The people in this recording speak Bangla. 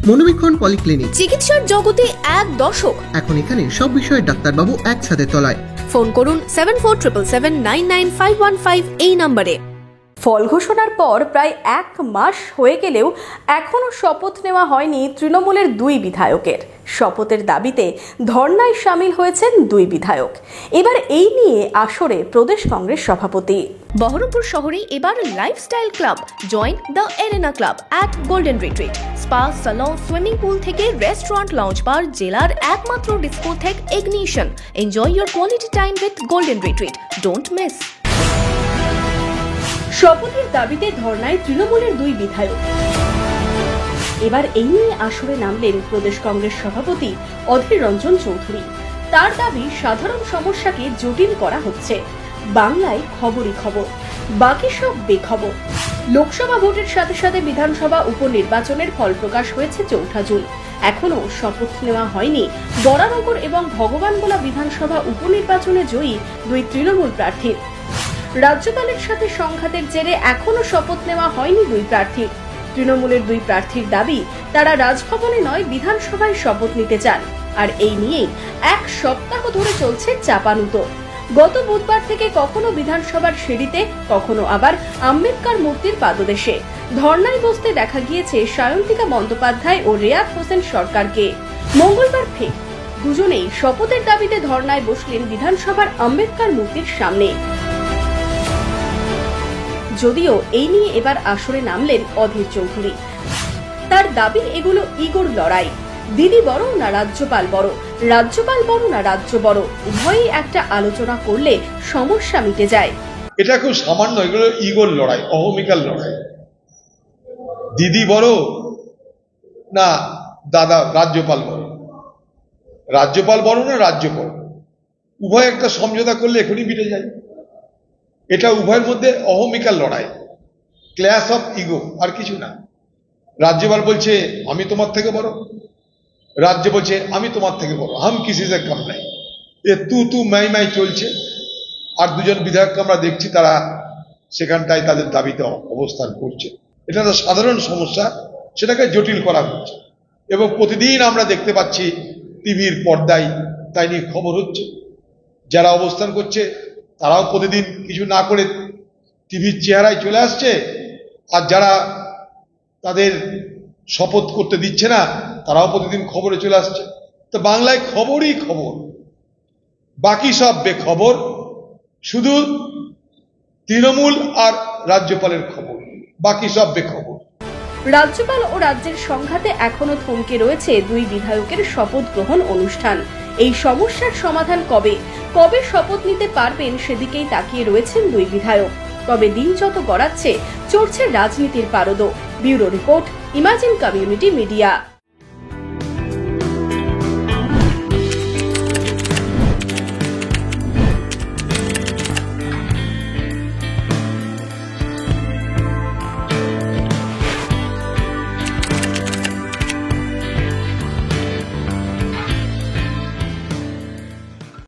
মনোবীক্ষণ পলিক্লিনিক, চিকিৎসার জগতে এক দশক। এখন এখানে সব বিষয়ে ডাক্তারবাবু একসাথে তলায়। ফোন করুন 7477999515 এই নম্বরে। ফল ঘোষণার পর প্রায় 1 মাস হয়ে গেলেও এখনো শপথ নেওয়া হয়নি তৃণমূলের 2 বিধায়কের। শপথের দাবিতে ধর্নায় সামিল হয়েছেন 2 বিধায়ক। এবার এই নিয়ে আসরে প্রদেশ কংগ্রেস সভাপতি। বহরমপুর শহরে এবার lifestyle club, join the Arena club at Golden Retreat. Spa, salon, swimming pool থেকে রেস্টুরেন্ট, লাউঞ্জ বার, জেলার একমাত্র discotheque Ignition. Enjoy your quality time with Golden Retreat. Don't miss. শপথের দাবিতে ধর্নায় তৃণমূলের 2 বিধায়ক। এবার এই নিয়ে আসরে নামলেন প্রদেশ কংগ্রেস সভাপতি অধীর রঞ্জন চৌধুরী। তার দাবি, সাধারণ সমস্যাকে জটিল করা হচ্ছে। বাংলায় খবরই খবর, বাকি সব বেখবর। লোকসভা ভোটের সাথে সাথে বিধানসভা উপনির্বাচনের ফল প্রকাশ হয়েছে 4 জুন। এখনো শপথ নেওয়া হয়নি বরানগর এবং ভগবানগোলা বিধানসভা উপনির্বাচনে জয়ী 2 তৃণমূল প্রার্থীর। রাজ্যপালের সাথে সংঘাতের জেরে এখনো শপথ নেওয়া হয়নি 2 প্রার্থীর। তৃণমূলের 2 প্রার্থীর দাবি, তারা রাজভবনে নয় বিধানসভায় শপথ নিতে চান। আর এই নিয়েই 1 সপ্তাহ ধরে চলছে চাপানুতো। গত বুধবার থেকে কখনো বিধানসভার সিঁড়িতে, কখনো আবার আম্বেদকর মূর্তির পাদদেশে ধর্নায় বসতে দেখা গিয়েছে সায়ন্তিকা বন্দ্যোপাধ্যায় ও রেয়াত হোসেন সরকারকে। মঙ্গলবার ফের দুজনেই শপথের দাবিতে ধর্নায় বসলেন বিধানসভার আম্বেদকর মূর্তির সামনে। যদিও এই নিয়ে এবার আসরে নামলেন অধীর চৌধুরী। তার দাবি, এগুলো ইগোর লড়াই। দিদি বড় না রাজ্যপাল বড়, রাজ্যপাল বড় না রাজ্য বড়, উভয়ই একটা আলোচনা করলে সমস্যা মিটে যায়। এটা খুব সামান্য, এগুলো ইগোর লড়াই, অহমিকার লড়াই। দিদি বড় না দাদা রাজ্যপাল বড়, রাজ্যপাল বড় না রাজ্য বড়, উভয় একটা সমঝোতা করলে এখনই মিটে যায়। এটা উভয়ের মধ্যে অহমিকার লড়াই, ক্ল্যাশ অফ ইগো, আর কিছু না। রাজ্যপাল বলছে আমি তোমার থেকে বড়, রাজ্য বলছে আমি তোমার থেকে বড়, হাম কিসি সে কম নাই। এ তু মাই মাই চলছে। আর 2 জন বিধায়ককে আমরা দেখছি তারা সেখানটায় তাদের দাবিতে অবস্থান করছে। এটা তো সাধারণ সমস্যা, সেটাকে জটিল করা হচ্ছে। এবং প্রতিদিন আমরা দেখতে পাচ্ছি টিভির পর্দায় তাই নিয়ে খবর হচ্ছে। যারা অবস্থান করছে তারাও প্রতিদিন কিছু না করে টিভির চেহারায় চলে আসছে, আর যারা তাদের শপথ করতে দিচ্ছে না তারাও প্রতিদিন খবরে চলে আসছে। তো বাংলায় খবরই খবর, বাকি সব বেখবর। শুধু তৃণমূল আর রাজ্যপালের খবর, বাকি সব বেখবর। রাজ্যপাল ও রাজ্যের সংঘাতে এখনো থমকে রয়েছে 2 বিধায়কের শপথ গ্রহণ অনুষ্ঠান। এই সমস্যার সমাধান কবে শপথ নিতে পারবেন সেদিকেই তাকিয়ে রয়েছেন 2 বিধায়ক। তবে দিন যত গড়াচ্ছে চড়ছে রাজনীতির পারদ। Bureau report, imagine community media.